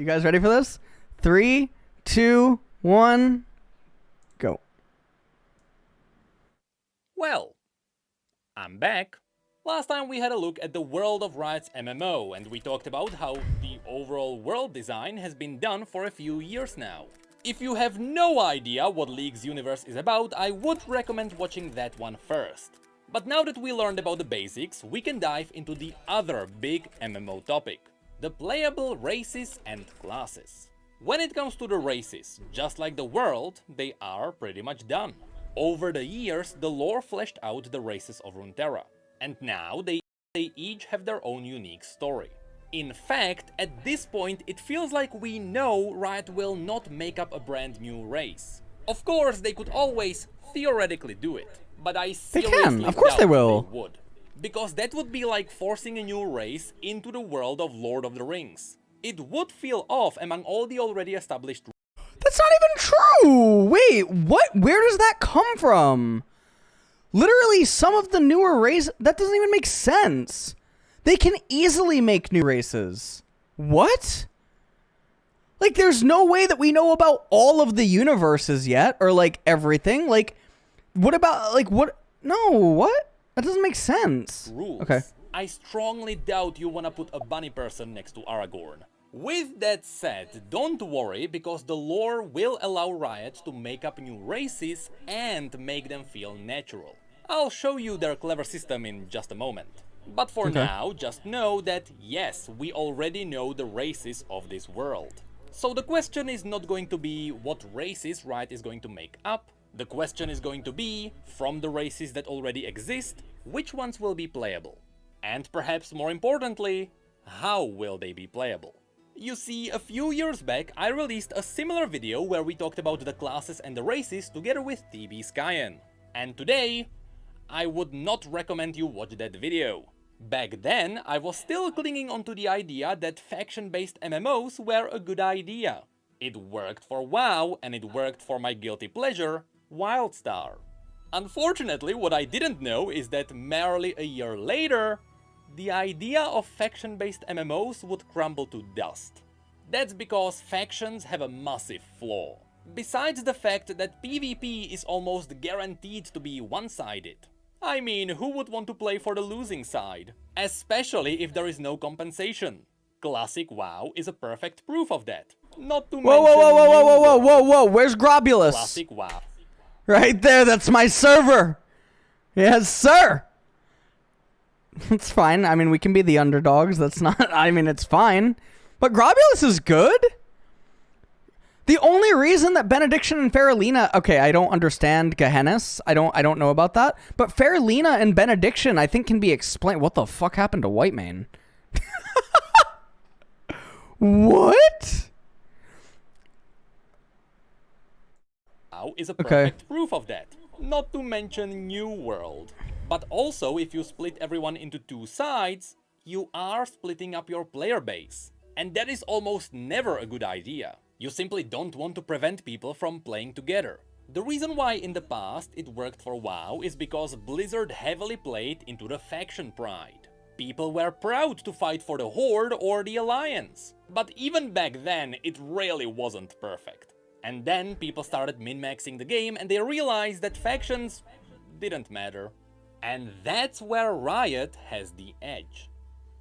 You guys ready for this? 3, 2, 1, go. Well, I'm back. Last time we had a look at the world of Riot's MMO, and we talked about how the overall world design has been done for a few years now. If you have no idea what League's universe is about, I would recommend watching that one first. But now that we learned about the basics, we can dive into the other big MMO topic, the playable races and classes. When it comes to the races, just like the world, they are pretty much done. Over the years, the lore fleshed out the races of Runeterra, and now they each have their own unique story. In fact, at this point, it feels like we know Riot will not make up a brand new race. Of course, they could always theoretically do it, but I seriously Of course doubt they will. they would. Because that would be like forcing a new race into the world of Lord of the Rings. It would feel off among all the already established. That's not even true! Wait, what? Where does that come from? Literally, some of the newer races... That doesn't even make sense. They can easily make new races. What? Like, there's no way that we know about all of the universes yet, or, like, everything. Like, what about, like, what? No, what? That doesn't make sense. Rules. Okay. I strongly doubt you wanna put a bunny person next to Aragorn. With that said, don't worry, because the lore will allow Riot to make up new races and make them feel natural. I'll show you their clever system in just a moment. But for now, just know that yes, we already know the races of this world. So the question is not going to be what races Riot is going to make up. The question is going to be, from the races that already exist, which ones will be playable? And perhaps more importantly, how will they be playable? You see, a few years back I released a similar video where we talked about the classes and the races together with TB Skyen. And today, I would not recommend you watch that video. Back then, I was still clinging onto the idea that faction-based MMOs were a good idea. It worked for WoW and it worked for my guilty pleasure, WildStar. Unfortunately, what I didn't know is that merely a year later, the idea of faction-based MMOs would crumble to dust. That's because factions have a massive flaw. Besides the fact that PvP is almost guaranteed to be one-sided. I mean, who would want to play for the losing side? Especially if there is no compensation. Classic WoW is a perfect proof of that. Not to mention... Whoa, where's Grobulus? Classic WoW. Right there, that's my server! Yes, sir! It's fine. I mean, we can be the underdogs. That's not... I mean, it's fine. But Grobulus is good? The only reason that Benediction and Faralina... Okay, I don't understand Gehennas. I don't know about that. But Faralina and Benediction, I think, can be explained... What the fuck happened to Whitemane? What? WoW is a perfect proof of that. Not to mention New World. But also, if you split everyone into two sides, you are splitting up your player base. And that is almost never a good idea. You simply don't want to prevent people from playing together. The reason why in the past it worked for WoW is because Blizzard heavily played into the faction pride. People were proud to fight for the Horde or the Alliance. But even back then, it really wasn't perfect. And then people started min-maxing the game and they realized that factions didn't matter. And that's where Riot has the edge.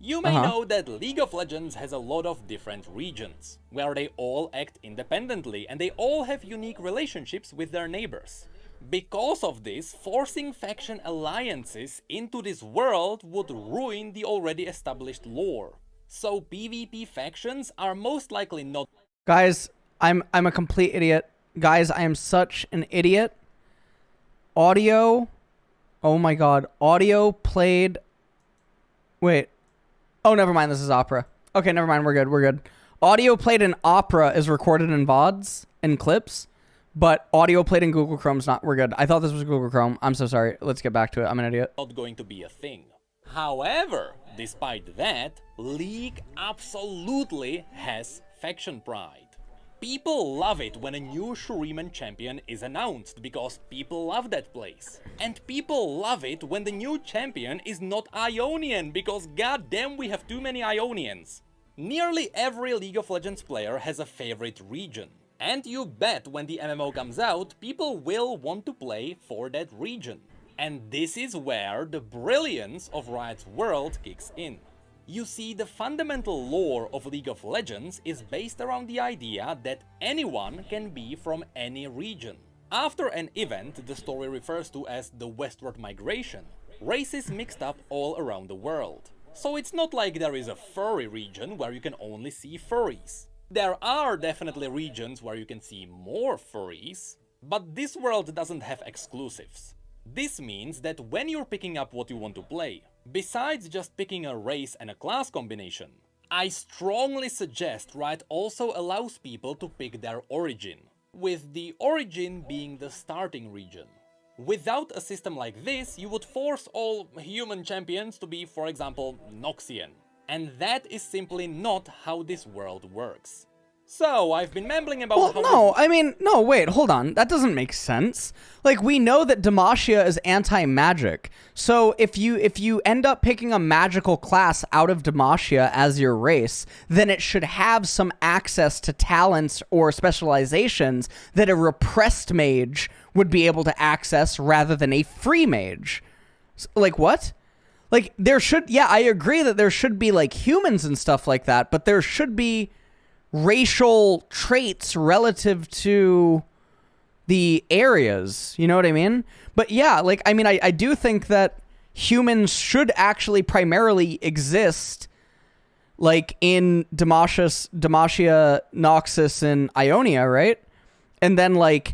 You may know that League of Legends has a lot of different regions, where they all act independently and they all have unique relationships with their neighbors. Because of this, forcing faction alliances into this world would ruin the already established lore. So PvP factions are most likely not... Guys, I'm a complete idiot. Guys, I am such an idiot. Audio... Oh my god. Audio played... Wait. Oh, never mind. This is opera. Okay, never mind. We're good. We're good. Audio played in opera is recorded in VODs and clips, but audio played in Google Chrome's not. We're good. I thought this was Google Chrome. I'm so sorry. Let's get back to it. I'm an idiot. Not going to be a thing. However, despite that, League absolutely has faction pride. People love it when a new Shuriman champion is announced, because people love that place. And people love it when the new champion is not Ionian, because goddamn we have too many Ionians. Nearly every League of Legends player has a favorite region. And you bet when the MMO comes out, people will want to play for that region. And this is where the brilliance of Riot's world kicks in. You see, the fundamental lore of League of Legends is based around the idea that anyone can be from any region. After an event the story refers to as the Westward Migration, races mixed up all around the world. So it's not like there is a furry region where you can only see furries. There are definitely regions where you can see more furries, but this world doesn't have exclusives. This means that when you're picking up what you want to play, besides just picking a race and a class combination, I strongly suggest Riot also allows people to pick their origin, with the origin being the starting region. Without a system like this, you would force all human champions to be, for example, Noxian. And that is simply not how this world works. So, I've been mumbling about no, wait, hold on. That doesn't make sense. Like, we know that Demacia is anti-magic. So, if you end up picking a magical class out of Demacia as your race, then it should have some access to talents or specializations that a repressed mage would be able to access rather than a free mage. Like, what? Like, there should... Yeah, I agree that there should be, like, humans and stuff like that, but there should be racial traits relative to the areas, you know what I mean? But yeah, like, I mean, I do think that humans should actually primarily exist, like, in Demacia, Noxus, and Ionia, right? And then, like,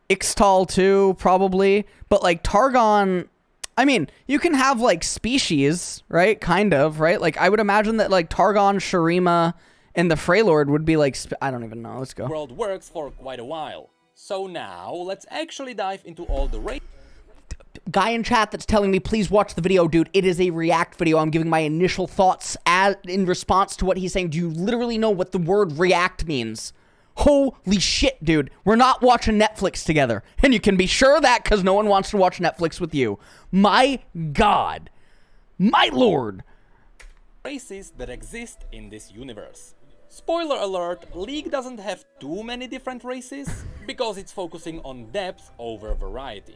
Ixtal too, probably. But, like, Targon... I mean, you can have, like, species, right? Kind of, right? Like, I would imagine that, like, Targon, Shurima, and the Freylord would be like... I don't even know. Let's go. World works for quite a while. So now, let's actually dive into all the races. Guy in chat that's telling me, please watch the video, dude. It is a react video. I'm giving my initial thoughts in response to what he's saying. Do you literally know what the word react means? Holy shit, dude. We're not watching Netflix together. And you can be sure of that because no one wants to watch Netflix with you. My God. My Lord. Races that exist in this universe. Spoiler alert, League doesn't have too many different races, because it's focusing on depth over variety.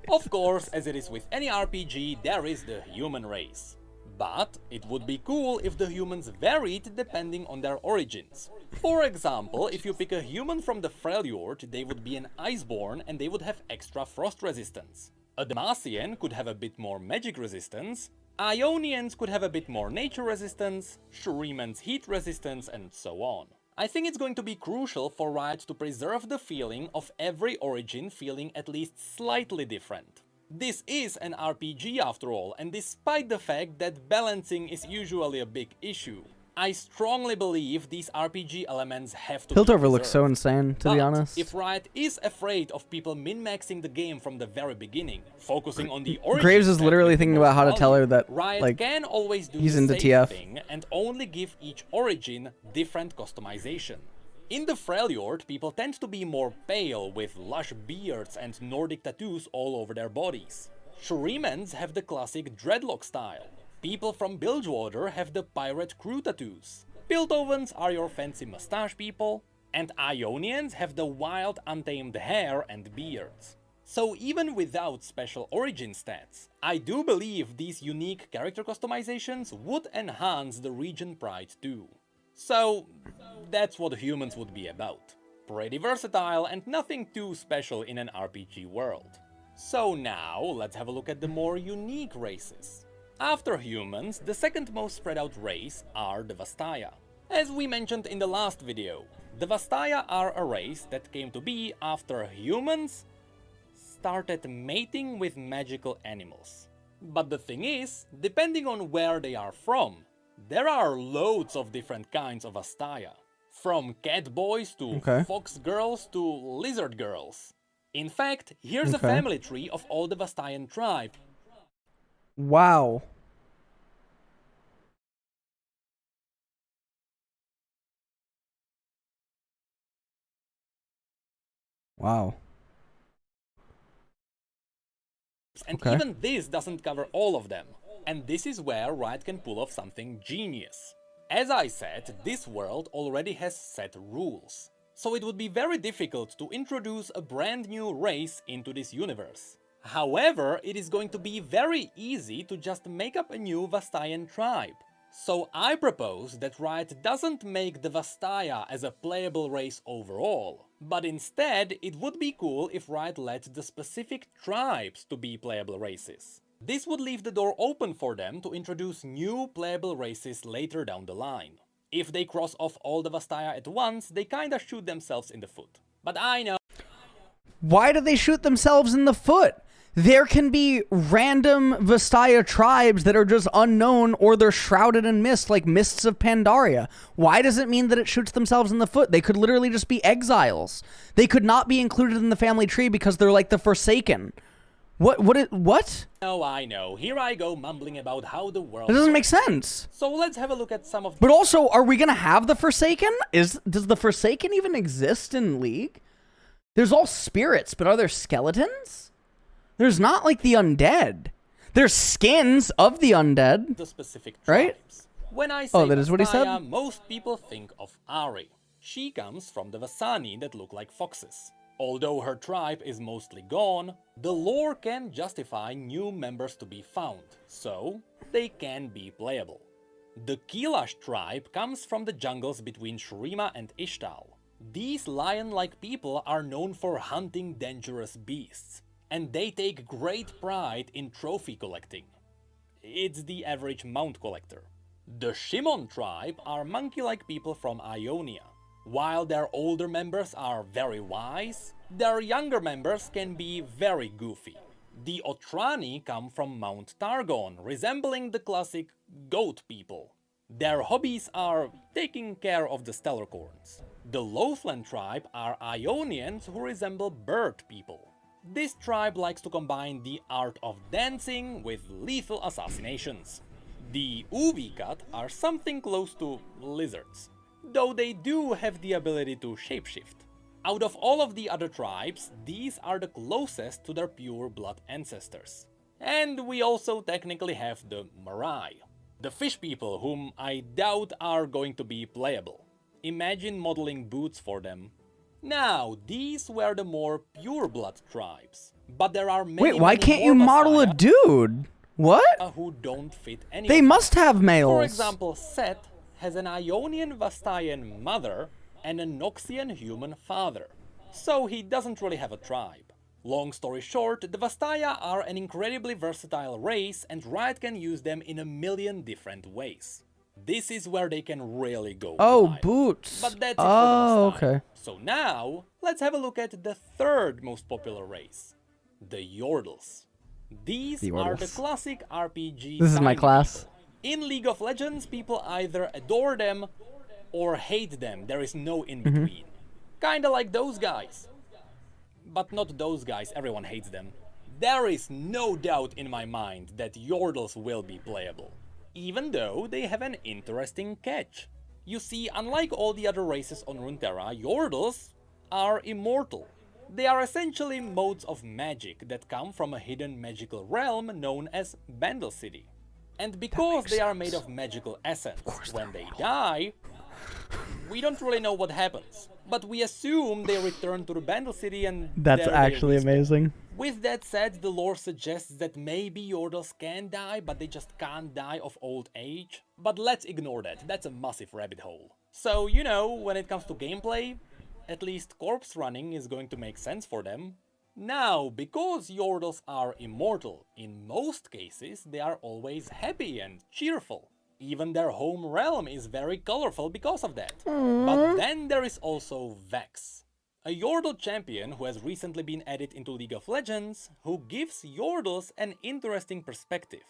Of course, as it is with any RPG, there is the human race. But it would be cool if the humans varied depending on their origins. For example, if you pick a human from the Freljord, they would be an Iceborn and they would have extra frost resistance. A Demacian could have a bit more magic resistance, Ionians could have a bit more nature resistance, Shurimans heat resistance, and so on. I think it's going to be crucial for Riot to preserve the feeling of every origin feeling at least slightly different. This is an RPG after all, and despite the fact that balancing is usually a big issue, I strongly believe these RPG elements have to Piltover looks so insane, to be honest. If Riot is afraid of people min-maxing the game from the very beginning, focusing on the origin... Graves is literally thinking about how to tell her that, Riot like, can always do he's the into same TF. thing and only give each origin different customization. In the Freljord, people tend to be more pale, with lush beards and Nordic tattoos all over their bodies. Shurimans have the classic dreadlock style. People from Bilgewater have the pirate crew tattoos. Piltovans are your fancy mustache people, and Ionians have the wild untamed hair and beards. So even without special origin stats, I do believe these unique character customizations would enhance the region pride too. So that's what humans would be about. Pretty versatile and nothing too special in an RPG world. So now let's have a look at the more unique races. After humans, the second most spread out race are the Vastaya. As we mentioned in the last video, the Vastaya are a race that came to be after humans started mating with magical animals. But the thing is, depending on where they are from, there are loads of different kinds of Vastaya. From cat boys to fox girls to lizard girls. In fact, here's a family tree of all the Vastayan tribe. Wow. Wow. And even this doesn't cover all of them. And this is where Riot can pull off something genius. As I said, this world already has set rules, so it would be very difficult to introduce a brand new race into this universe. However, it is going to be very easy to just make up a new Vastayan tribe. So I propose that Riot doesn't make the Vastaya as a playable race overall, but instead it would be cool if Riot let the specific tribes to be playable races. This would leave the door open for them to introduce new playable races later down the line. If they cross off all the Vastaya at once, they kinda shoot themselves in the foot. But I know... Why do they shoot themselves in the foot? There can be random Vastaya tribes that are just unknown, or they're shrouded in mist, like Mists of Pandaria. Why does it mean that it shoots themselves in the foot? They could literally just be exiles. They could not be included in the family tree because they're like the Forsaken. What? Oh, I know. Here I go mumbling about how the world... It doesn't make sense. So let's have a look at some of... But also, are we gonna have the Forsaken? Does the Forsaken even exist in League? There's all spirits, but are there skeletons? There's not like the undead. There's skins of the undead. The specific tribes. Right? When I say that is what he said? Vastaya, most people think of Ari. She comes from the Vasani that look like foxes. Although her tribe is mostly gone, the lore can justify new members to be found, so they can be playable. The Kilash tribe comes from the jungles between Shurima and Ishtal. These lion-like people are known for hunting dangerous beasts, and they take great pride in trophy collecting. It's the average mount collector. The Shimon tribe are monkey-like people from Ionia. While their older members are very wise, their younger members can be very goofy. The Otrani come from Mount Targon, resembling the classic goat people. Their hobbies are taking care of the Stellarcorns. The Lothland tribe are Ionians who resemble bird people. This tribe likes to combine the art of dancing with lethal assassinations. The Uvikat are something close to lizards, though they do have the ability to shapeshift. Out of all of the other tribes, these are the closest to their pure blood ancestors. And we also technically have the Marai, the fish people whom I doubt are going to be playable. Imagine modeling boots for them. Now, these were the more pure blood tribes, but there are many Wait, why can't you model a dude? What? Who don't fit any. They must have males. For example, Set has an Ionian Vastayan mother and a Noxian human father, so he doesn't really have a tribe. Long story short, the Vastaya are an incredibly versatile race and Riot can use them in a million different ways. This is where they can really go wild. Boots. But that's it for the Vastaya. Okay. So now, let's have a look at the third most popular race, the Yordles. These are the classic RPG This is my class. people. In League of Legends, people either adore them or hate them. There is no in-between. Kinda like those guys. But not those guys, everyone hates them. There is no doubt in my mind that Yordles will be playable, even though they have an interesting catch. You see, unlike all the other races on Runeterra, Yordles are immortal. They are essentially modes of magic that come from a hidden magical realm known as Bandle City. And because they are made of magical essence, when they die, we don't really know what happens. But we assume they return to the Bandle City and That's actually amazing. With that said, the lore suggests that maybe Yordles can die, but they just can't die of old age. But let's ignore that, that's a massive rabbit hole. So, you know, when it comes to gameplay, at least corpse running is going to make sense for them. Now, because Yordles are immortal, in most cases they are always happy and cheerful. Even their home realm is very colorful because of that. But then there is also Vex, a Yordle champion who has recently been added into League of Legends, who gives Yordles an interesting perspective.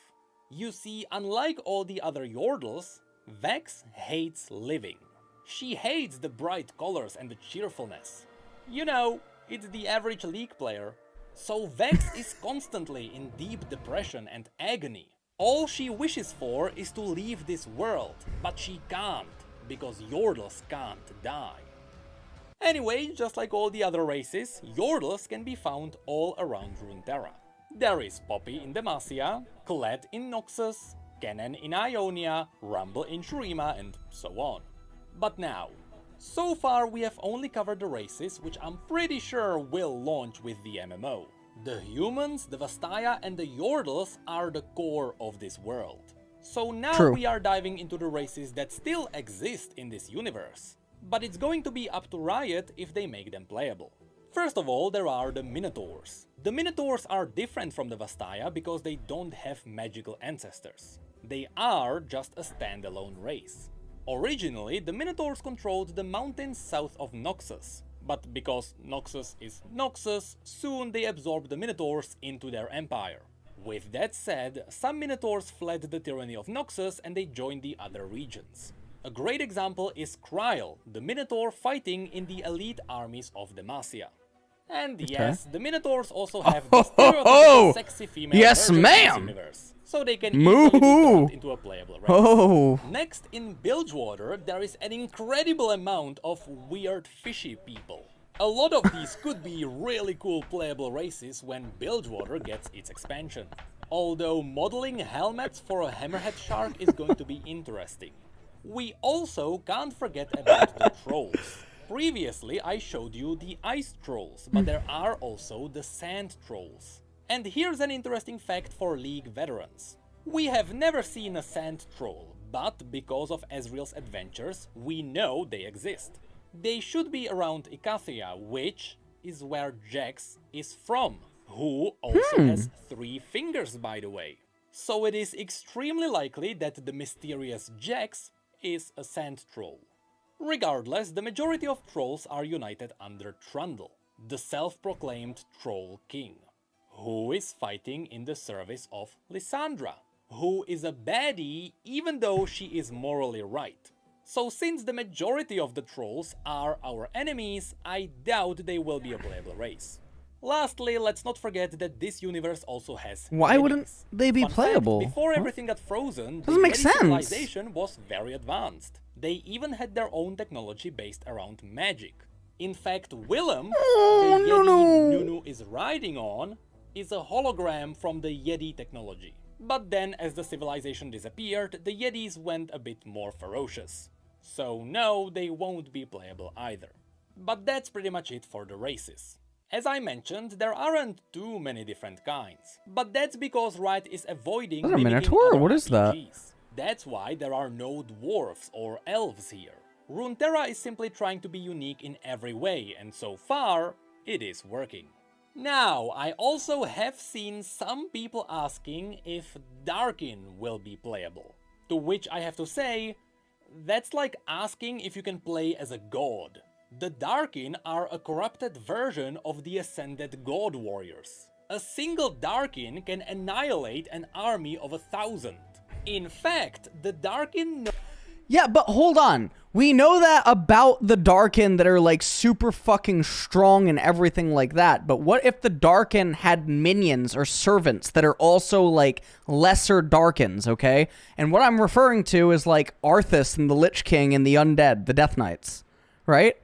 You see, unlike all the other Yordles, Vex hates living. She hates the bright colors and the cheerfulness. You know, it's the average League player. So Vex is constantly in deep depression and agony. All she wishes for is to leave this world, but she can't, because Yordles can't die. Anyway, just like all the other races, Yordles can be found all around Runeterra. There is Poppy in Demacia, Kled in Noxus, Kennen in Ionia, Rumble in Shurima, and so on. But now, so far we have only covered the races which I'm pretty sure will launch with the MMO. The humans, the Vastaya, and the Yordles are the core of this world. So now we are diving into the races that still exist in this universe. But it's going to be up to Riot if they make them playable. First of all, there are the Minotaurs. The Minotaurs are different from the Vastaya because they don't have magical ancestors. They are just a standalone race. Originally, the Minotaurs controlled the mountains south of Noxus, but because Noxus is Noxus, soon they absorbed the Minotaurs into their empire. With that said, some Minotaurs fled the tyranny of Noxus and they joined the other regions. A great example is Kryl, the Minotaur fighting in the elite armies of Demacia. And yes, the Minotaurs also have the stereotypical sexy female version of this universe, so they can easily be turned into a playable race. Next, in Bilgewater, there is an incredible amount of weird fishy people. A lot of these could be really cool playable races when Bilgewater gets its expansion. Although modeling helmets for a hammerhead shark is going to be interesting. We also can't forget about the trolls. Previously I showed you the ice trolls, but there are also the sand trolls. And here's an interesting fact for League veterans. We have never seen a sand troll, but because of Ezreal's adventures, we know they exist. They should be around Icathia, which is where Jax is from, who also has 3 fingers, by the way. So it is extremely likely that the mysterious Jax is a sand troll. Regardless, the majority of trolls are united under Trundle, the self-proclaimed Troll King, who is fighting in the service of Lysandra, who is a baddie even though she is morally right. So since the majority of the trolls are our enemies, I doubt they will be a playable race. Lastly, let's not forget that this universe also has Why Yetis. wouldn't they be playable? Before everything got frozen, the Doesn't make Yeti sense. civilization was very advanced. They even had their own technology based around magic. In fact, Willem, the Yeti Nunu is riding on, is a hologram from the Yeti technology. But then, as the civilization disappeared, the Yetis went a bit more ferocious. So no, they won't be playable either. But that's pretty much it for the races. As I mentioned, there aren't too many different kinds, but that's because Riot is avoiding a Minotaur? What is that? That's why there are no dwarves or elves here. Runeterra is simply trying to be unique in every way, and so far, it is working. Now, I also have seen some people asking if Darkin will be playable, to which I have to say, that's like asking if you can play as a god. The Darkin are a corrupted version of the Ascended God Warriors. A single Darkin can annihilate an army of 1,000. In fact, the Darkin... Yeah, but hold on. We know that about the Darkin that are like super fucking strong and everything like that, but what if the Darkin had minions or servants that are also like lesser Darkins, okay? And what I'm referring to is like Arthas and the Lich King and the Undead, the Death Knights, right?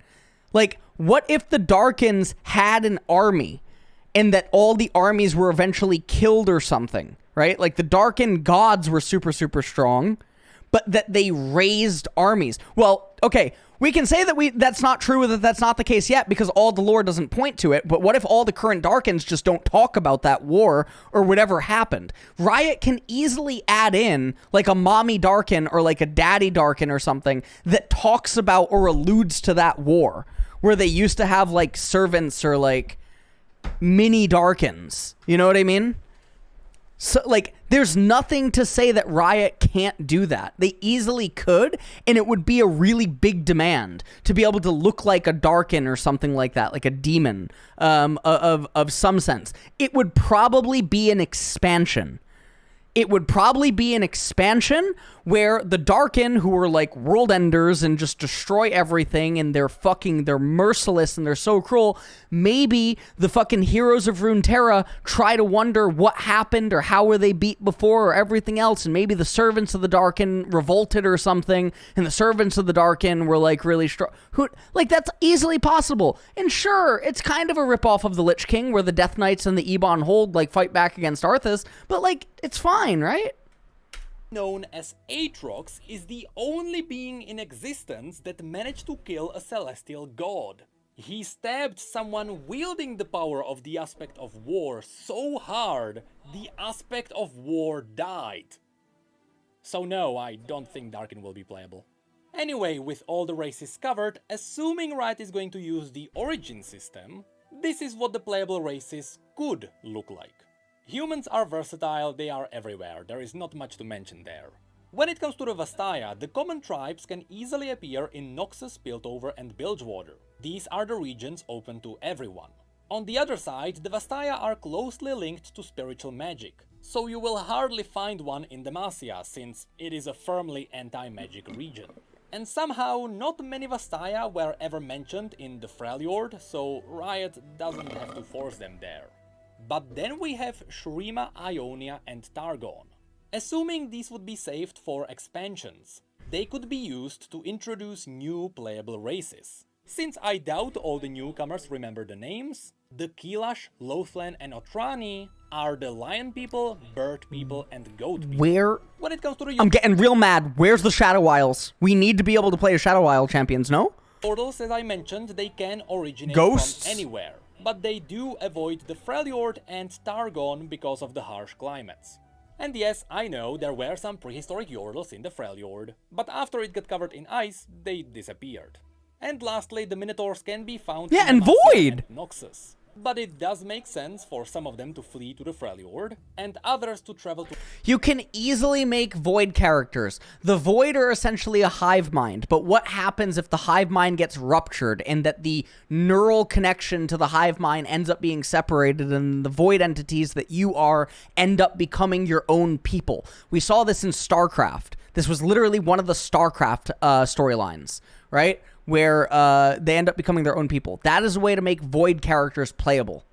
Like, what if the Darkins had an army and that all the armies were eventually killed or something, right? Like, the Darkin gods were super, super strong, but that they raised armies. Well, okay, we can say that that's not true, that that's not the case yet, because all the lore doesn't point to it, but what if all the current Darkins just don't talk about that war or whatever happened? Riot can easily add in, like, a mommy Darkin or, like, a daddy Darkin or something that talks about or alludes to that war, where they used to have, like, servants or, like, mini Darkins. You know what I mean? So, like, there's nothing to say that Riot can't do that. They easily could, and it would be a really big demand to be able to look like a Darkin or something like that, like a demon of some sense. It would probably be an expansion. It would probably be an expansion where the Darkin, who are like world enders and just destroy everything, and they're merciless and they're so cruel, maybe the fucking heroes of Runeterra try to wonder what happened or how were they beat before or everything else, and maybe the servants of the Darkin revolted or something, and the servants of the Darkin were like really strong. Like, that's easily possible. And sure, it's kind of a ripoff of the Lich King where the Death Knights and the Ebon Hold like fight back against Arthas, but like, it's fine, right? known as Aatrox, is the only being in existence that managed to kill a celestial god. He stabbed someone wielding the power of the aspect of war so hard, the aspect of war died. So no, I don't think Darkin will be playable. Anyway, with all the races covered, assuming Riot is going to use the origin system, this is what the playable races could look like. Humans are versatile, they are everywhere, there is not much to mention there. When it comes to the Vastaya, the common tribes can easily appear in Noxus, Piltover and Bilgewater. These are the regions open to everyone. On the other side, the Vastaya are closely linked to spiritual magic, so you will hardly find one in Demacia, since it is a firmly anti-magic region. And somehow, not many Vastaya were ever mentioned in the Freljord, so Riot doesn't have to force them there. But then we have Shurima, Ionia and Targon. Assuming these would be saved for expansions, they could be used to introduce new playable races. Since I doubt all the newcomers remember the names, the Kilash, Lothlan and Otrani are the lion people, bird people and goat people. When it comes to the I'm getting real mad. Where's the Shadow Isles? We need to be able to play as Shadow Isle champions, no? Yordles, as I mentioned, they can originate Ghosts? from anywhere, but they do avoid the Freljord and Targon because of the harsh climates. And yes, I know there were some prehistoric Yordles in the Freljord, but after it got covered in ice, they disappeared. And lastly, the Minotaurs can be found in and Demacia Void! and Noxus. But it does make sense for some of them to flee to the Freljord, and others to travel to... You can easily make Void characters. The Void are essentially a hive mind, but what happens if the hive mind gets ruptured and that the neural connection to the hive mind ends up being separated and the Void entities that you are end up becoming your own people? We saw this in StarCraft. This was literally one of the StarCraft storylines, right? Where they end up becoming their own people. That is a way to make Void characters playable.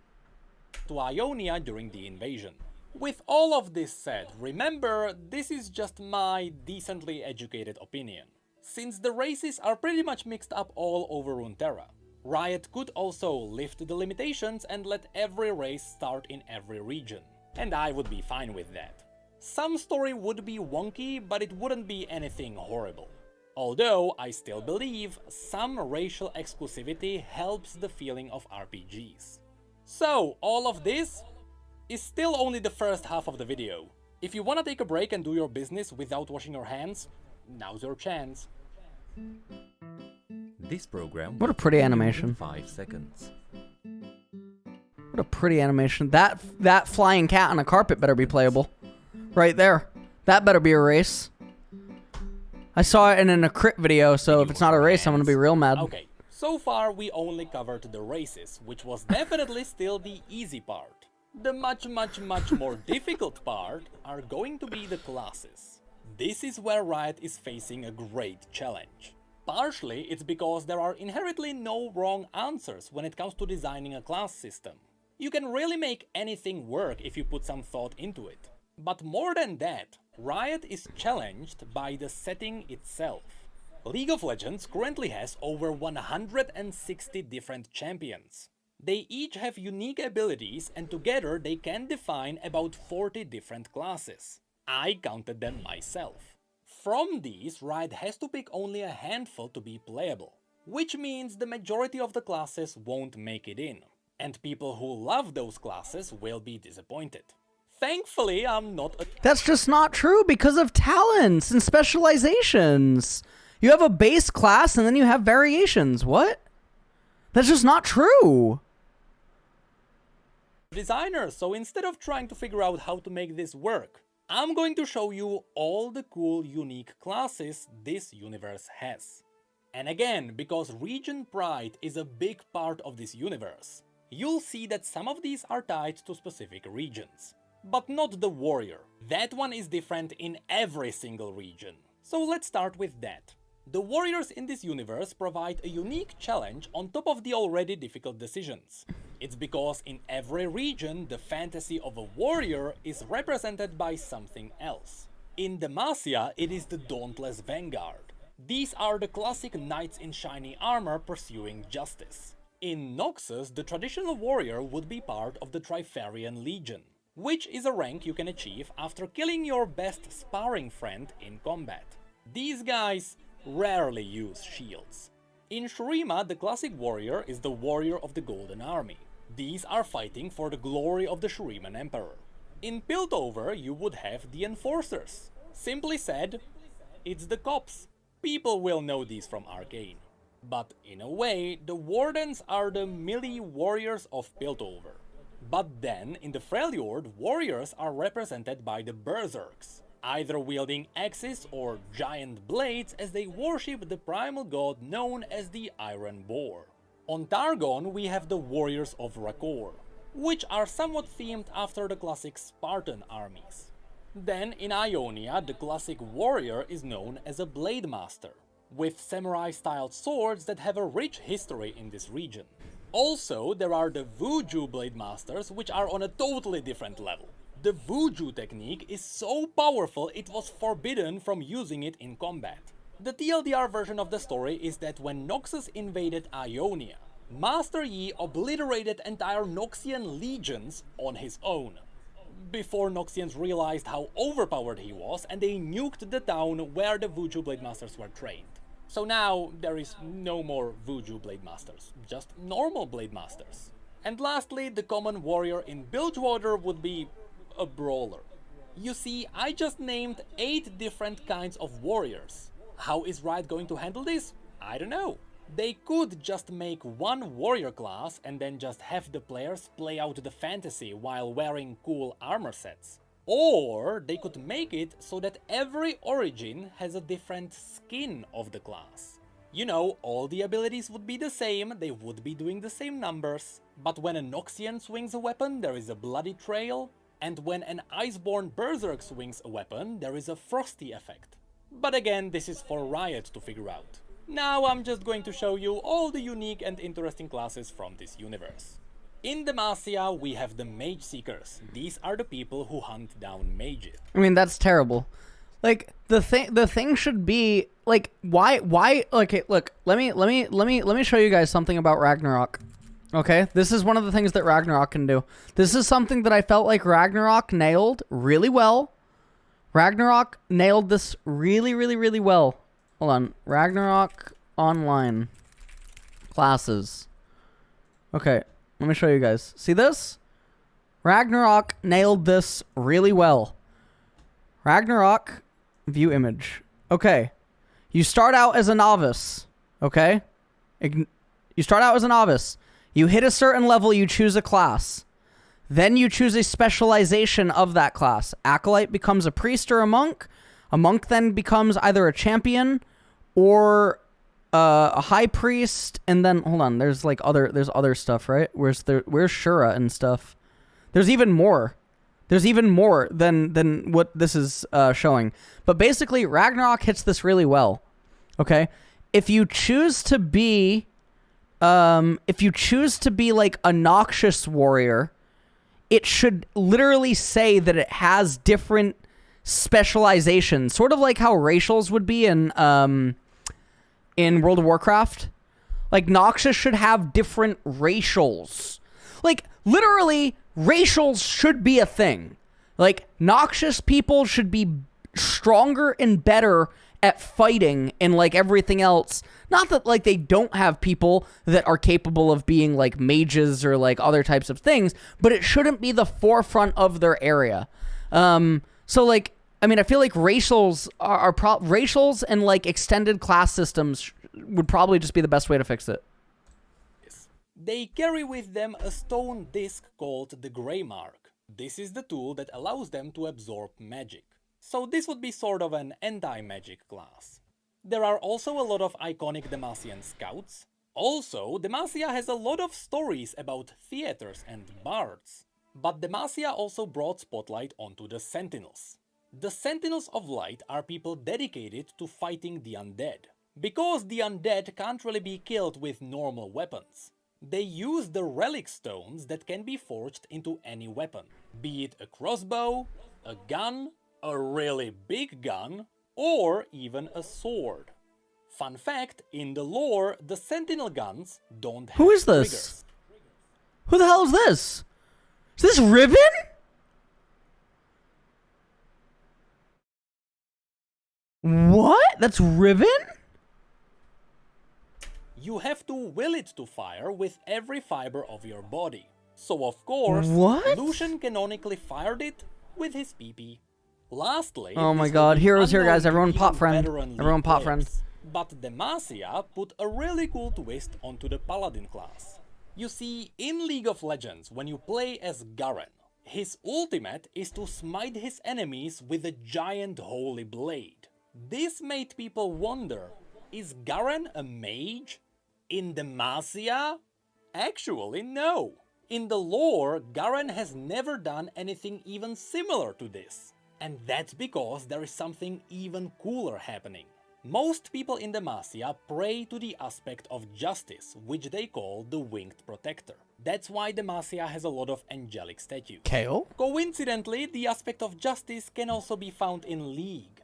To Ionia during the invasion. With all of this said, remember, this is just my decently educated opinion. Since the races are pretty much mixed up all over Runeterra, Riot could also lift the limitations and let every race start in every region. And I would be fine with that. Some story would be wonky, but it wouldn't be anything horrible. Although, I still believe some racial exclusivity helps the feeling of RPGs. So, all of this is still only the first half of the video. If you wanna take a break and do your business without washing your hands, now's your chance. This program. What a pretty animation. 5 seconds. What a pretty animation. That flying cat on a carpet better be playable. Right there. That better be a race. I saw it in a Necrit video, so if it's not a race, I'm gonna be real mad. Okay, so far we only covered the races, which was definitely still the easy part. The much more difficult part are going to be the classes. This is where Riot is facing a great challenge. Partially, it's because there are inherently no wrong answers when it comes to designing a class system. You can really make anything work if you put some thought into it. But more than that, Riot is challenged by the setting itself. League of Legends currently has over 160 different champions. They each have unique abilities and together they can define about 40 different classes. I counted them myself. From these, Riot has to pick only a handful to be playable, which means the majority of the classes won't make it in, and people who love those classes will be disappointed. Thankfully, I'm not a... That's just not true because of talents and specializations. You have a base class and then you have variations. What? That's just not true. designer, so instead of trying to figure out how to make this work, I'm going to show you all the cool, unique classes this universe has. And again, because region pride is a big part of this universe, you'll see that some of these are tied to specific regions. But not the warrior. That one is different in every single region. So let's start with that. The warriors in this universe provide a unique challenge on top of the already difficult decisions. It's because in every region the fantasy of a warrior is represented by something else. In Demacia it is the Dauntless Vanguard. These are the classic knights in shiny armor pursuing justice. In Noxus, the traditional warrior would be part of the Trifarian Legion. which is a rank you can achieve after killing your best sparring friend in combat. These guys rarely use shields. In Shurima, the classic warrior is the warrior of the Golden Army. These are fighting for the glory of the Shuriman Emperor. In Piltover, you would have the Enforcers. Simply said, it's the cops. People will know these from Arcane. But in a way, the Wardens are the melee warriors of Piltover. But then, in the Freljord, warriors are represented by the Berserks, either wielding axes or giant blades as they worship the primal god known as the Iron Boar. On Targon, we have the warriors of Rakor, which are somewhat themed after the classic Spartan armies. Then, in Ionia, the classic warrior is known as a Blade Master, with samurai-styled swords that have a rich history in this region. Also, there are the Vuju Blade Masters, which are on a totally different level. The Vuju technique is so powerful it was forbidden from using it in combat. The TLDR version of the story is that when Noxus invaded Ionia, Master Yi obliterated entire Noxian legions on his own, before Noxians realized how overpowered he was and they nuked the town where the Vuju Blade Masters were trained. So now there is no more Vuju Blade Masters, just normal Blade Masters. And lastly, the common warrior in Bilgewater would be a brawler. You see, I just named 8 different kinds of warriors. How is Riot going to handle this? I don't know. They could just make one warrior class and then just have the players play out the fantasy while wearing cool armor sets. Or they could make it so that every origin has a different skin of the class. You know, all the abilities would be the same, they would be doing the same numbers, but when a Noxian swings a weapon, there is a bloody trail, and when an Iceborne Berserk swings a weapon, there is a frosty effect. But again, this is for Riot to figure out. Now I'm just going to show you all the unique and interesting classes from this universe. In Demacia, we have the Mage Seekers. These are the people who hunt down mages. I mean, that's terrible. Like, the thing should be like, why okay, look, let me show you guys something about Ragnarok. Okay? This is one of the things that Ragnarok can do. This is something that I felt like Ragnarok nailed really well. Ragnarok nailed this really, really, really well. Hold on. Ragnarok Online classes. Okay, let me show you guys. See this? Ragnarok nailed this really well. Ragnarok, view image. Okay, you start out as a novice. Okay? You start out as a novice. You hit a certain level, you choose a class. Then you choose a specialization of that class. Acolyte becomes a priest or a monk. A monk then becomes either a champion or a high priest, and then hold on, there's other stuff, right? Where's Shura and stuff? There's even more. There's even more than what this is showing. But basically, Ragnarok hits this really well. Okay, if you choose to be like a noxious warrior, it should literally say that it has different specializations, sort of like how racials would be in World of Warcraft. Like, Noxus should have different racials. Like, literally, racials should be a thing. Like, noxious people should be stronger and better at fighting and, like, everything else. Not that, like, they don't have people that are capable of being, like, mages or, like, other types of things, but it shouldn't be the forefront of their area. So, like, I mean, I feel like racials racials and, like, extended class systems would probably just be the best way to fix it. They carry with them a stone disc called the Grey Mark. This is the tool that allows them to absorb magic. So this would be sort of an anti-magic class. There are also a lot of iconic Demacian scouts. Also, Demacia has a lot of stories about theaters and bards. But Demacia also brought spotlight onto the Sentinels. The Sentinels of Light are people dedicated to fighting the undead. Because the undead can't really be killed with normal weapons. They use the relic stones that can be forged into any weapon. Be it a crossbow, a gun, a really big gun, or even a sword. Fun fact, in the lore, the Sentinel guns don't have Who is this? triggers. Who the hell is this? Is this Riven? What? That's Riven? You have to will it to fire with every fiber of your body. So of course, What? Lucian canonically fired it with his PP. Lastly, Oh my this god, will be heroes here, unknown guys. to Everyone even pop friend. veteran League Everyone pop friend. players. But Demacia put a really cool twist onto the Paladin class. You see, in League of Legends, when you play as Garen, his ultimate is to smite his enemies with a giant holy blade. This made people wonder, is Garen a mage? In Demacia? Actually, no. In the lore, Garen has never done anything even similar to this. And that's because there is something even cooler happening. Most people in Demacia pray to the aspect of justice, which they call the Winged Protector. That's why Demacia has a lot of angelic statues. Kale? Coincidentally, the aspect of justice can also be found in League.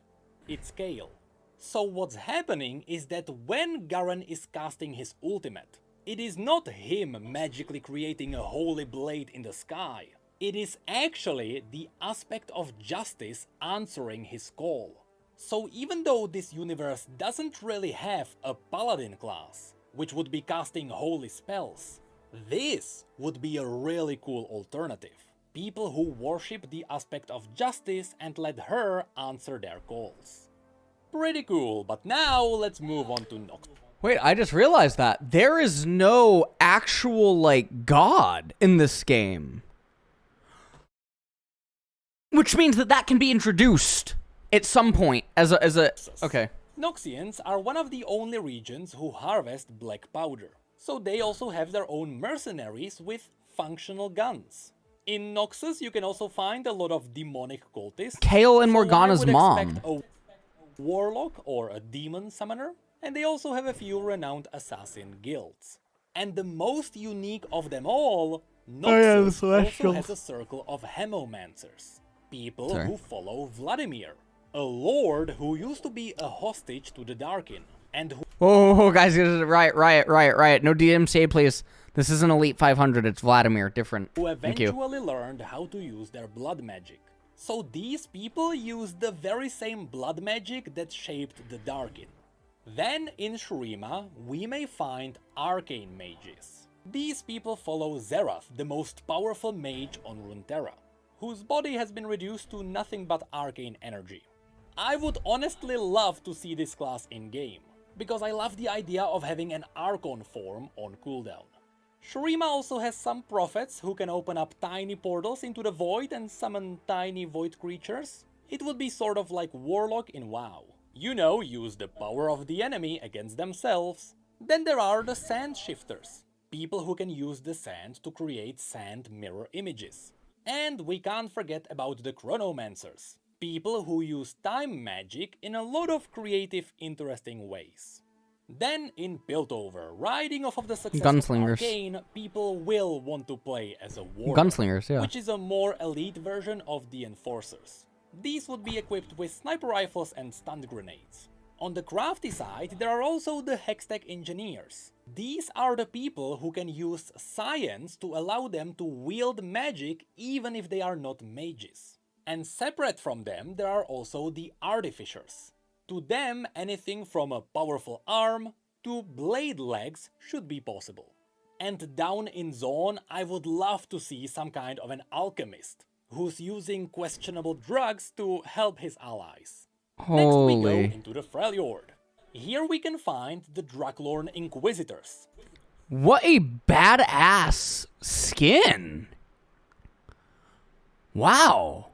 It's Kale. So what's happening is that when Garen is casting his ultimate, it is not him magically creating a holy blade in the sky. It is actually the aspect of justice answering his call. So even though this universe doesn't really have a paladin class, which would be casting holy spells, this would be a really cool alternative. People who worship the aspect of justice and let her answer their calls. Pretty cool, but now let's move on to Nox. Wait, I just realized that. There is no actual, like, god in this game. Which means that that can be introduced at some point as a... Okay. Noxians are one of the only regions who harvest black powder, so they also have their own mercenaries with functional guns. In Noxus you can also find a lot of demonic cultists. Kale and so Morgana's I would mom. expect a warlock or a demon summoner, and they also have a few renowned assassin guilds. And the most unique of them all, Noxus also has a circle of hemomancers, people who follow Vladimir, a lord who used to be a hostage to the Darkin, and who... Oh, guys, Riot. No DMCA, please. This isn't Elite 500, it's Vladimir, different. Who Thank you. eventually learned how to use their blood magic. So these people used the very same blood magic that shaped the Darkin. Then in Shurima, we may find arcane mages. These people follow Zerath, the most powerful mage on Runeterra, whose body has been reduced to nothing but arcane energy. I would honestly love to see this class in-game, because I love the idea of having an Archon form on cooldown. Shurima also has some prophets who can open up tiny portals into the void and summon tiny void creatures. It would be sort of like Warlock in WoW. You know, use the power of the enemy against themselves. Then there are the Sand Shifters, people who can use the sand to create sand mirror images. And we can't forget about the Chronomancers, people who use time magic in a lot of creative, interesting ways. Then in Piltover, riding off of the success of Arcane, people will want to play as a warlock, Gunslingers, yeah. which is a more elite version of the Enforcers. These would be equipped with sniper rifles and stun grenades. On the crafty side, there are also the Hextech Engineers. These are the people who can use science to allow them to wield magic even if they are not mages. And separate from them, there are also the Artificers. To them, anything from a powerful arm to blade legs should be possible. And down in Zone, I would love to see some kind of an alchemist, who's using questionable drugs to help his allies. Next we go into the Freljord. Here we can find the Draklorn Inquisitors. What a badass skin! Wow!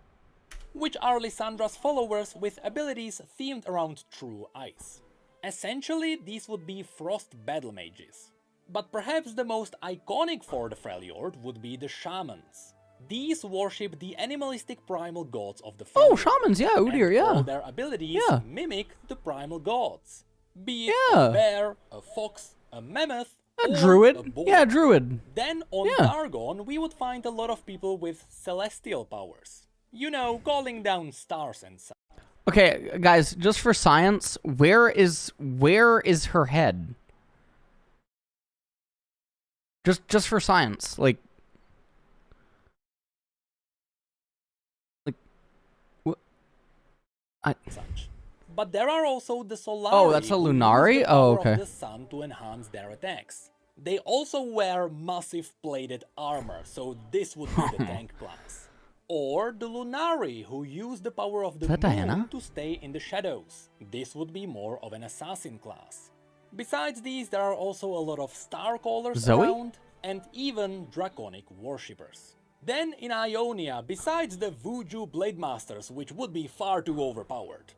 Which are Lyssandra's followers with abilities themed around true ice. Essentially, these would be frost battle mages. But perhaps the most iconic for the Freljord would be the Shamans. These worship the animalistic primal gods of the Freljord. Oh, Shamans, yeah, Udyr, yeah. All their abilities mimic the primal gods. Be it Yeah. a bear, a fox, a mammoth, A or druid. a boar. Yeah, druid. Then on Dargon, we would find a lot of people with celestial powers. You know, calling down stars and such. Okay, guys, just for science, where is her head? Just for science, like what? But there are also the Solari. Oh, that's a who use Lunari? the Oh, power okay. of the sun to enhance their attacks. They also wear massive plated armor, so this would be the tank class. Or the Lunari, who use the power of the moon Diana? to stay in the shadows. This would be more of an assassin class. Besides these, there are also a lot of star callers Zoe? around, and even draconic worshippers. Then in Ionia, besides the Vuju Blade Masters, which would be far too overpowered,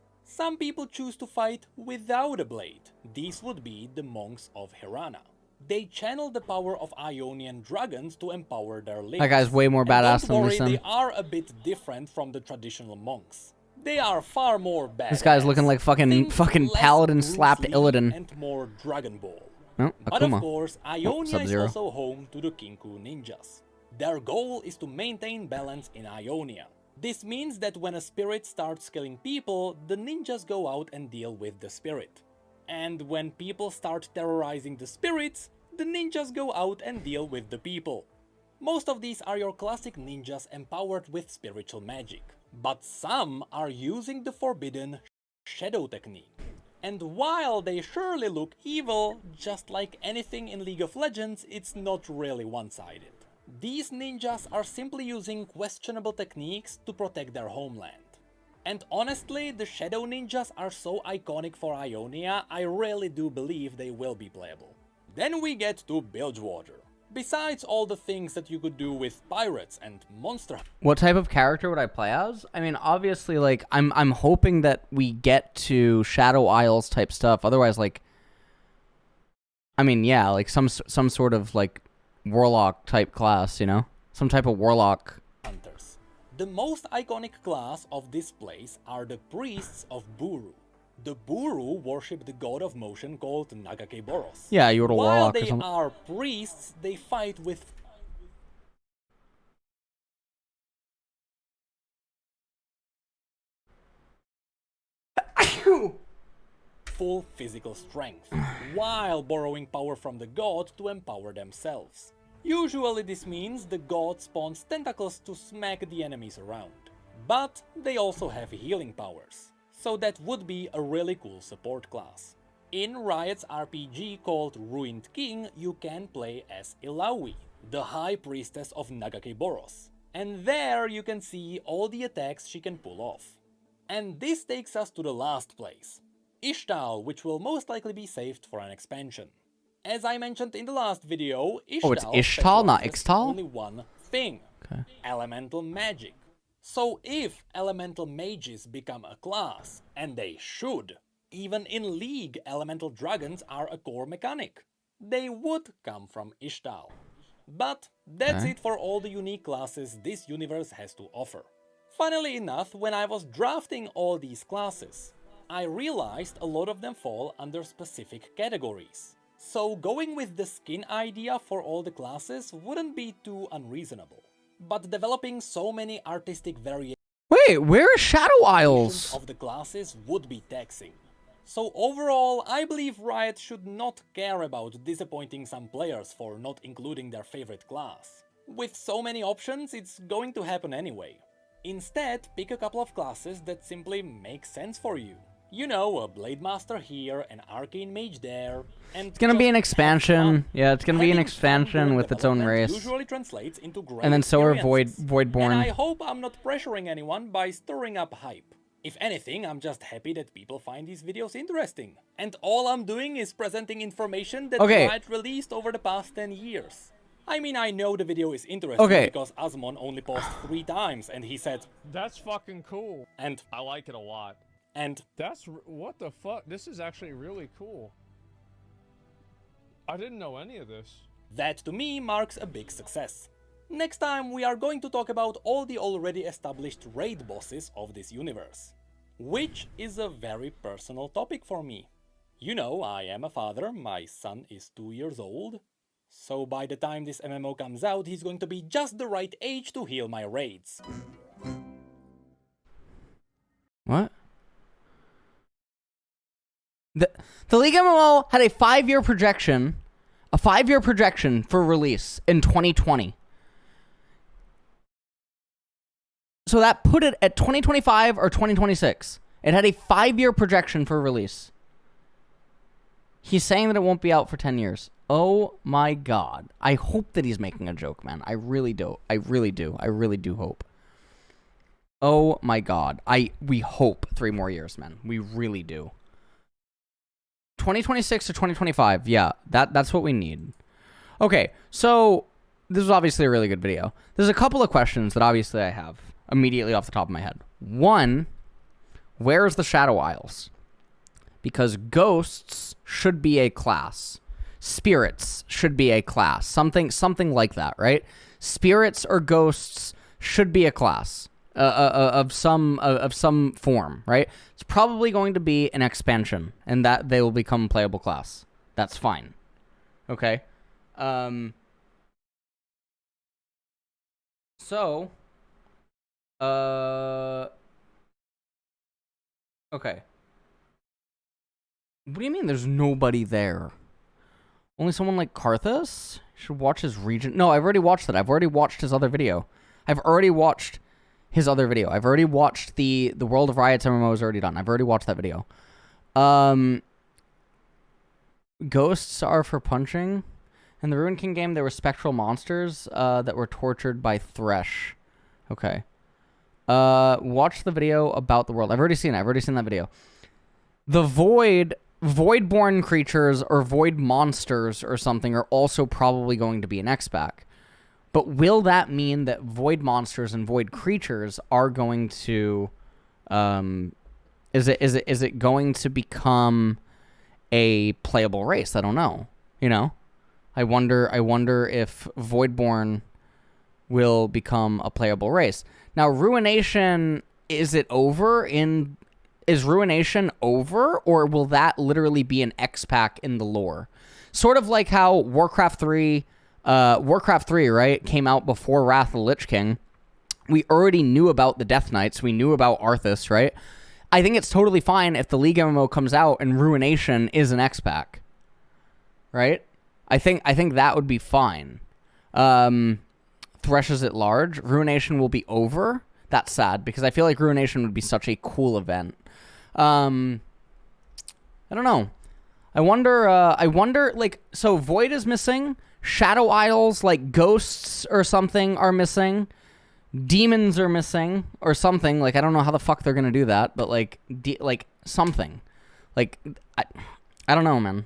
some people choose to fight without a blade. These would be the monks of Hirana. They channel the power of Ionian dragons to empower their leaders. That guy's way more badass than Don't worry, Lee Sin. they are a bit different from the traditional monks. They are far more badass. This guy's looking like fucking less paladin Bruce slapped Lee Illidan. and more Dragon Ball. Oh, But of Akuma. course, Ionia is Sub-Zero. also home to the Kinku ninjas. Their goal is to maintain balance in Ionia. This means that when a spirit starts killing people, the ninjas go out and deal with the spirit. And when people start terrorizing the spirits, the ninjas go out and deal with the people. Most of these are your classic ninjas empowered with spiritual magic. But some are using the forbidden shadow technique. And while they surely look evil, just like anything in League of Legends, it's not really one-sided. These ninjas are simply using questionable techniques to protect their homeland. And honestly, the Shadow Ninjas are so iconic for Ionia, I really do believe they will be playable. Then we get to Bilgewater. Besides all the things that you could do with pirates and monster... What type of character would I play as? I mean, obviously, like, I'm hoping that we get to Shadow Isles type stuff. Otherwise, like, I mean, yeah, like some sort of like warlock type class, you know, some type of warlock. Hunters. The most iconic class of this place are the priests of Buru. The Buru worship the god of motion called Nagake Boros. Yeah, Yordle While warlock or they something. are priests, they fight with full physical strength, while borrowing power from the god to empower themselves. Usually this means the god spawns tentacles to smack the enemies around. But they also have healing powers, so that would be a really cool support class. In Riot's RPG called Ruined King, you can play as Illaoi, the High Priestess of Nagake Boros. And there you can see all the attacks she can pull off. And this takes us to the last place, Ishtal, which will most likely be saved for an expansion. As I mentioned in the last video, Ishtal Oh, it's Ishtal, not specializes Ixtal? only one thing, Okay. elemental magic. So if elemental mages become a class, and they should, even in League elemental dragons are a core mechanic, they would come from Ishtal. But that's it for all the unique classes this universe has to offer. Funnily enough, when I was drafting all these classes, I realized a lot of them fall under specific categories. So going with the skin idea for all the classes wouldn't be too unreasonable. But developing so many artistic variations Wait, where is Shadow Isles? of the classes would be taxing. So overall, I believe Riot should not care about disappointing some players for not including their favorite class. With so many options, it's going to happen anyway. Instead, pick a couple of classes that simply make sense for you. You know, a Blade Master here, an Arcane Mage there, and It's gonna be an expansion. Yeah, it's gonna be an Having fun expansion during with its own development race. usually translates into great And then so are experiences. Voidborn. And I hope I'm not pressuring anyone by stirring up hype. If anything, I'm just happy that people find these videos interesting. And all I'm doing is presenting information that Okay. Riot released over the past 10 years. I mean, I know the video is interesting Okay. because Asmon only paused 3 times and he said, That's fucking cool. and, I like it a lot. and, What the fuck? This is actually really cool. I didn't know any of this. that to me marks a big success. Next time we are going to talk about all the already established raid bosses of this universe, which is a very personal topic for me. You know, I am a father, my son is 2 years old, so by the time this MMO comes out, he's going to be just the right age to heal my raids. What? The League MMO had a 5-year projection, for release in 2020. So that put it at 2025 or 2026. It had a 5-year projection for release. He's saying that it won't be out for 10 years. Oh my god. I hope that he's making a joke, man. I really do. I really do. I really do hope. Oh my god. We hope 3 more years, man. We really do. 2026 to 2025. Yeah, that's what we need. Okay, so this was obviously a really good video. There's a couple of questions that obviously I have immediately off the top of my head. One, where's the Shadow Isles? Because ghosts should be a class. Spirits should be a class. Something like that, right? Spirits or ghosts should be a class of some form, right? It's probably going to be an expansion, and that they will become playable class. That's fine. Okay. Okay. What do you mean there's nobody there? Only someone like Karthus? Should watch his region. No, I've already watched that. I've already watched his other video. I've already watched the World of Riot's MMO is already done. I've already watched that video. Ghosts are for punching. In the Ruin King game, there were spectral monsters that were tortured by Thresh. Okay. Watch the video about the world. I've already seen it. I've already seen that video. The Voidborn creatures or Void monsters or something are also probably going to be an X-Pack. But will that mean that Void monsters and Void creatures are going to... Is it going to become a playable race? I don't know. You know? I wonder if Voidborn will become a playable race. Now, Ruination, is Ruination over, or will that literally be an X-Pack in the lore? Sort of like how Warcraft 3, right, came out before Wrath of the Lich King. We already knew about the Death Knights. We knew about Arthas, right? I think it's totally fine if the League MMO comes out and Ruination is an X-Pack. Right? I think that would be fine. Thresh is at large. Ruination will be over. That's sad, because I feel like Ruination would be such a cool event. I don't know. I wonder, like, so Void is missing. Shadow Isles, like ghosts or something, are missing. Demons are missing, or something. Like, I don't know how the fuck they're gonna do that, but, like, something. Like, I don't know, man.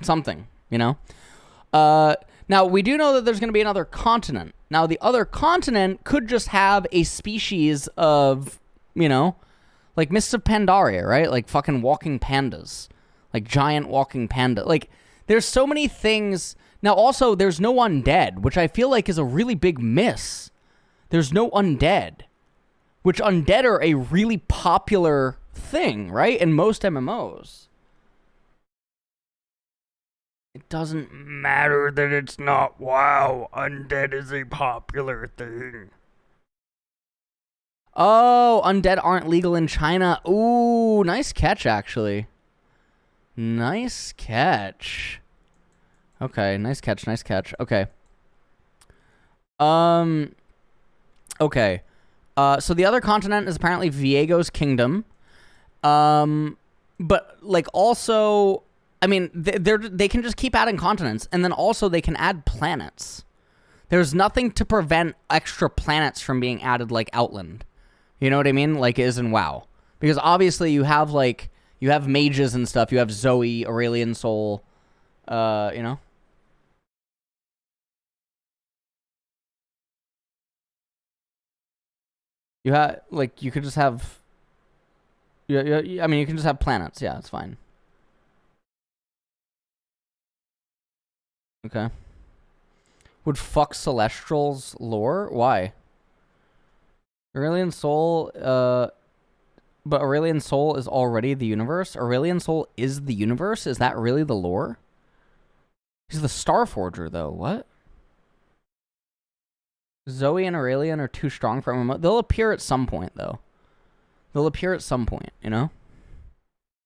Something, you know? Now, we do know that there's gonna be another continent. Now, the other continent could just have a species of, you know, like Mists of Pandaria, right? Like fucking walking pandas. Like giant walking panda. Like, there's so many things. Now, also, there's no undead, which I feel like is a really big miss. There's no undead. Which undead are a really popular thing, right? In most MMOs. It doesn't matter that it's not WoW. Undead is a popular thing. Oh, undead aren't legal in China. Ooh, nice catch, actually. Nice catch. Okay, nice catch, nice catch. Okay. Okay. So the other continent is apparently Viego's kingdom. But, like, also... I mean, they can just keep adding continents, and then also they can add planets. There's nothing to prevent extra planets from being added, like Outland. You know what I mean? Like it is in WoW. Because obviously you have, like, you have mages and stuff. You have Zoe, Aurelian Soul, you know? You have, like, you could just have... I mean, you can just have planets. Yeah, it's fine. Okay. Would fuck Celestial's lore? Why? Aurelian Soul, but Aurelian Soul is already the universe? Aurelian Soul is the universe? Is that really the lore? He's the Starforger, though. What? Zoe and Aurelian are too strong for MMO. They'll appear at some point, though. They'll appear at some point, you know?